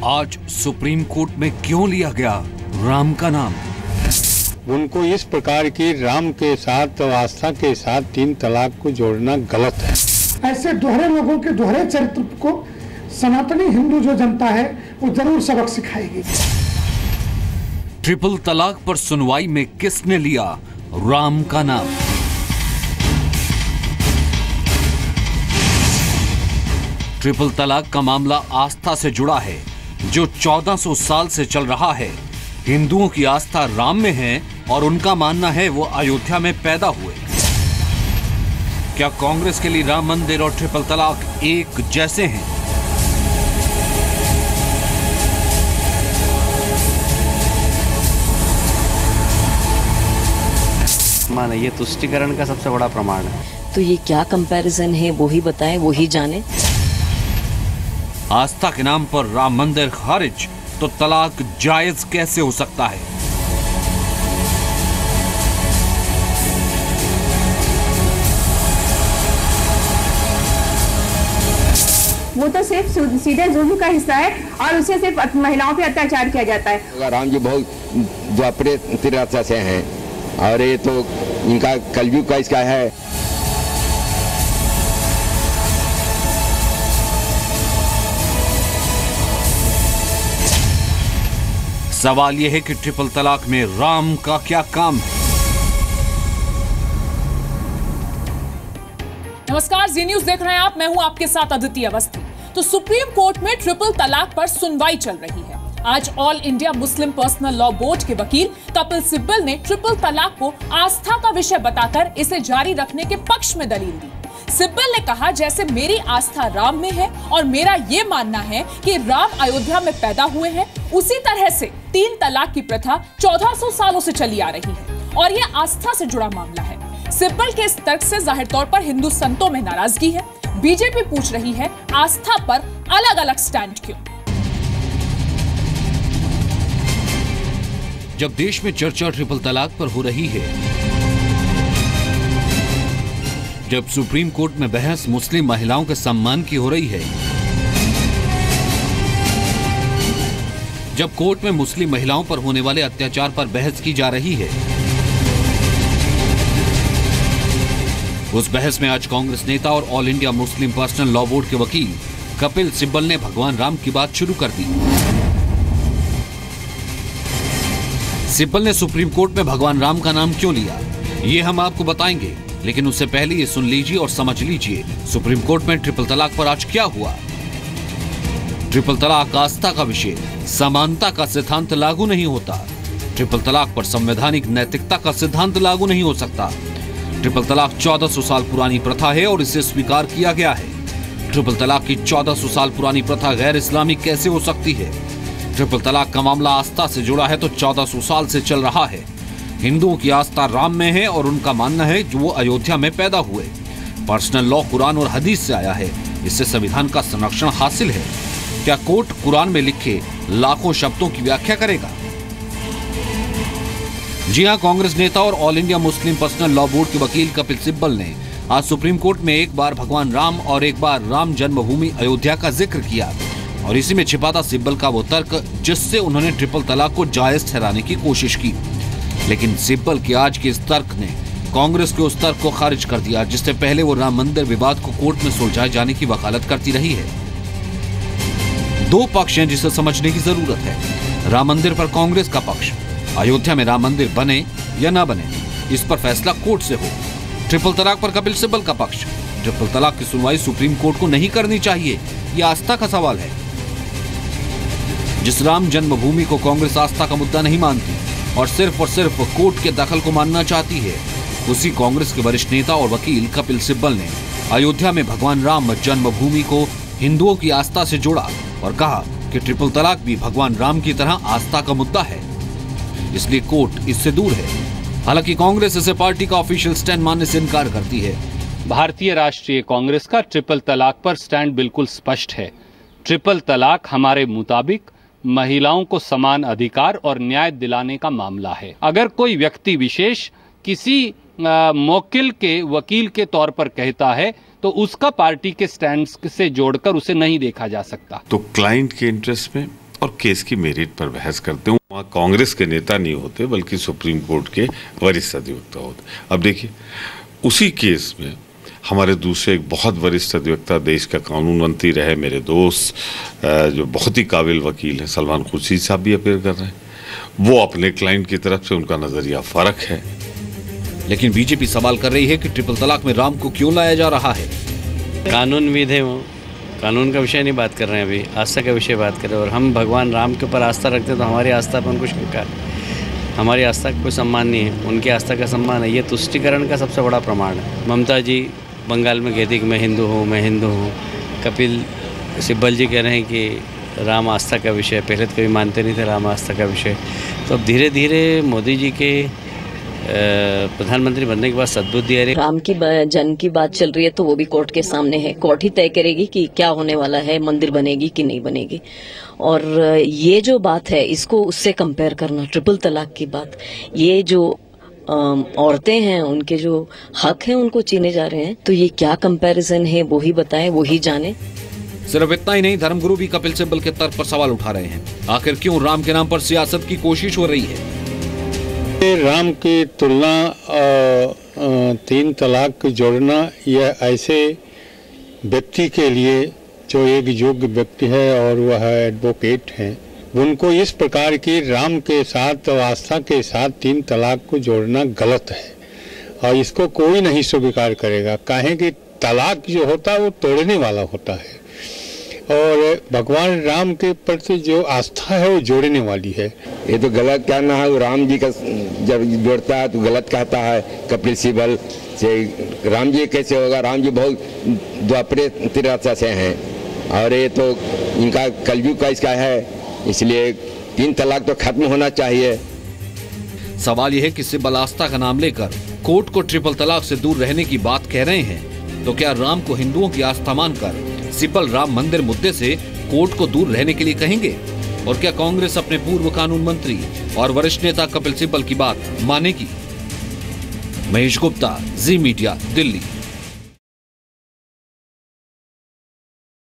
आज supreme court में क्यों लिया गया राम का नाम? उनको इस प्रकार की राम के साथ और आस्था के साथ 3 तलाक को जोड़ना गलत है। ऐसे दोहरे लोगों के दोहरे चरित्र को सनातनी हिंदू जो जनता है वो जरूर सबक सिखाएगी। ट्रिपल तलाक पर सुनवाई में किसने लिया राम का नाम? ट्रिपल तलाक का मामला आस्था से जुड़ा है जो 1400 साल से चल रहा है। हिंदुओं की आस्था राम में है और उनका मानना है वो अयोध्या में पैदा हुए। क्या कांग्रेस के लिए राम मंदिर और ट्रिपल तलाक एक जैसे हैं? माने ये तुष्टिकरण का सबसे बड़ा प्रमाण है। तो ये क्या कंपैरिजन है वो ही बताएं, वो ही जाने। आस्था के नाम पर राम मंदिर खारिज तो तलाक जायज कैसे हो सकता है? वो तो सिर्फ सीधे जुल्म का हिस्सा है और उसे सिर्फ महिलाओं पे अत्याचार किया जाता है। राम जी बहुत द्वापर तिरसा से हैं और ये तो इनका कलयुग का इसका है। सवाल यह है कि ट्रिपल तलाक में राम का क्या काम है? नमस्कार, जी न्यूज देख रहे हैं आप। मैं हूं आपके साथ अदिति अवस्थी। तो सुप्रीम कोर्ट में ट्रिपल तलाक पर सुनवाई चल रही है। आज all India Muslim personal law board के वकील कपिल सिब्बल ने ट्रिपल तलाक को आस्था का विषय बताकर इसे जारी रखने के पक्ष में दलील दी। सिब्बल ने कहा, जैसे मेरी आस्था राम में है और मेरा ये मानना है कि राम अयोध्या में पैदा हुए हैं, उसी तरह से 3 तलाक की प्रथा 1400 सालों से चली आ रही है और ये आस्था से जुड़ा मामला है। सिब्बल के इस तर्क से जाहिर तौर पर हिंदू संतों में नाराजगी है। बीजेपी पूछ रही है, आस्था पर अलग अलग स्टैंड क्यों? जब देश में चर्चा ट्रिपल तलाक पर हो रही है, जब सुप्रीम कोर्ट में बहस मुस्लिम महिलाओं के सम्मान की हो रही है, जब कोर्ट में मुस्लिम महिलाओं पर होने वाले अत्याचार पर बहस की जा रही है, उस बहस में आज कांग्रेस नेता और all India Muslim personal law board के वकील कपिल सिब्बल ने भगवान राम की बात शुरू कर दी। सिब्बल ने सुप्रीम कोर्ट में भगवान राम का नाम क्यों लिया, ये हम आपको बताएंगे, लेकिन उससे पहले ये सुन लीजिए और समझ लीजिए सुप्रीम कोर्ट में ट्रिपल तलाक पर आज क्या हुआ। ट्रिपल तलाक आस्था का विषय, समानता का सिद्धांत लागू नहीं होता। ट्रिपल तलाक पर संवैधानिक नैतिकता का सिद्धांत लागू नहीं हो सकता। ट्रिपल तलाक 1400 साल पुरानी प्रथा है और इसे स्वीकार किया गया है। ट्रिपल तलाक की 1400 साल पुरानी प्रथा गैर इस्लामी कैसे हो सकती है? ट्रिपल तलाक का मामला आस्था से जुड़ा है तो 1400 साल से चल रहा है। हिंदुओं की आस्था राम में है और उनका मानना है जो वो अयोध्या में पैदा हुए। पर्सनल लॉ कुरान और हदीस से आया है, इससे संविधान का संरक्षण हासिल है। क्या कोर्ट कुरान में लिखे लाखों शब्दों की व्याख्या करेगा? जी हां, कांग्रेस नेता और all India Muslim personal law board के वकील कपिल सिब्बल ने आज सुप्रीम कोर्ट में एक बार भगवान राम और एक बार राम जन्मभूमि अयोध्या का जिक्र किया और इसी में छिपा था सिब्बल का वो तर्क जिससे उन्होंने ट्रिपल तलाक को जायज ठहराने की कोशिश की। लेकिन सिब्बल के आज के इस तर्क ने कांग्रेस के उस तर्क को खारिज कर दिया जिससे पहले वो राम मंदिर विवाद को कोर्ट में सुलझाए जाने की वकालत करती रही है। 2 पक्ष हैं जिसे समझने की जरूरत है। राम मंदिर पर कांग्रेस का पक्ष, अयोध्या में राम मंदिर बने या ना बने इस पर फैसला कोर्ट से हो। ट्रिपल तलाक पर कपिल सिब्बल का पक्ष, ट्रिपल तलाक की सुनवाई सुप्रीम कोर्ट को नहीं करनी चाहिए, यह आस्था का सवाल है। जिस राम जन्मभूमि को कांग्रेस आस्था का मुद्दा नहीं मानती और सिर्फ कोर्ट के दखल को मानना चाहती है, उसी कांग्रेस के वरिष्ठ नेता और वकील कपिल सिब्बल ने अयोध्या में भगवान राम जन्मभूमि को हिंदुओं की आस्था से जोड़ा और कहा कि ट्रिपल तलाक भी भगवान राम की तरह आस्था का मुद्दा है, इसलिए कोर्ट इससे दूर है। हालांकि कांग्रेस इसे पार्टी का ऑफिशियल स्टैंड मानने से इनकार करती है। भारतीय राष्ट्रीय कांग्रेस का ट्रिपल तलाक पर स्टैंड बिल्कुल स्पष्ट है। ट्रिपल तलाक हमारे मुताबिक महिलाओं को समान अधिकार और न्याय दिलाने का मामला है। अगर कोई व्यक्ति विशेष किसी मौकिल के वकील के तौर पर कहता है तो उसका पार्टी के स्टैंड से जोड़कर उसे नहीं देखा जा सकता। तो क्लाइंट के इंटरेस्ट में और केस की मेरिट पर बहस करते हूँ। वहाँ कांग्रेस के नेता नहीं होते बल्कि सुप्रीम कोर्ट के वरिष्ठ अधिवक्ता होते। अब देखिए, उसी केस में हमारे दूसरे एक बहुत वरिष्ठ अधिवक्ता, देश का कानून मंत्री रहे मेरे दोस्त, जो बहुत ही काबिल वकील हैं, सलमान खुर्शीद साहब भी अपीयर कर रहे हैं। वो अपने क्लाइंट की तरफ से, उनका नजरिया फर्क है। लेकिन बीजेपी सवाल कर रही है कि ट्रिपल तलाक में राम को क्यों लाया जा रहा है। कानूनविद है वो, कानून का विषय नहीं बात कर रहे हैं, अभी आस्था का विषय बात कर रहे हैं। और हम भगवान राम के ऊपर आस्था रखते हैं, तो हमारी आस्था पर उनको शंका है। हमारी आस्था का कोई सम्मान नहीं है, उनकी आस्था का सम्मान है। ये तुष्टिकरण का सबसे बड़ा प्रमाण है। ममता जी बंगाल में कहती कि मैं हिंदू हूँ। कपिल सिब्बल जी कह रहे हैं कि राम आस्था का विषय, पहले तो कभी मानते नहीं थे राम आस्था का विषय। तो अब धीरे धीरे मोदी जी के प्रधानमंत्री बनने के बाद सद्बुद्धि आ रही। राम की जन्म की बात चल रही है, तो वो भी कोर्ट के सामने है। कोर्ट ही तय करेगी कि क्या होने वाला है, मंदिर बनेगी कि नहीं बनेगी। और ये जो बात है, इसको उससे कंपेयर करना, ट्रिपल तलाक की बात, ये जो औरतें हैं, उनके जो हक हैं, उनको छीने जा रहे हैं, तो ये क्या कंपैरिजन है, वो ही बताएं, वो ही जाने। सिर्फ इतना ही नहीं, धर्मगुरु भी कपिल सिब्बल के तर्क पर सवाल उठा रहे हैं। आखिर क्यों राम के नाम पर सियासत की कोशिश हो रही है। राम की तुलना 3 तलाक जोड़ना, यह ऐसे व्यक्ति के लिए जो एक योग्य व्यक्ति है और वह एडवोकेट हैं, उनको इस प्रकार की राम के साथ और आस्था के साथ 3 तलाक को जोड़ना गलत है और इसको कोई नहीं स्वीकार करेगा। काहे कि तलाक जो होता है वो तोड़ने वाला होता है और भगवान राम के प्रति जो आस्था है वो जोड़ने वाली है। ये तो गलत कहना है। राम जी का जब जोड़ता है तो गलत कहता है कपिल सिब्बल से। राम जी कैसे होगा? राम जी बहुत द्वापर तिरासा से हैं और ये तो इनका कलयुग का इसका है, इसलिए 3 तलाक तो खत्म होना चाहिए। सवाल यह है कि सिब्बल आस्था का नाम लेकर कोर्ट को ट्रिपल तलाक से दूर रहने की बात कह रहे हैं, तो क्या राम को हिंदुओं की आस्था मानकर सिब्बल राम मंदिर मुद्दे से कोर्ट को दूर रहने के लिए कहेंगे? और क्या कांग्रेस अपने पूर्व कानून मंत्री और वरिष्ठ नेता कपिल सिब्बल की बात मानेगी? महेश गुप्ता, जी मीडिया, दिल्ली।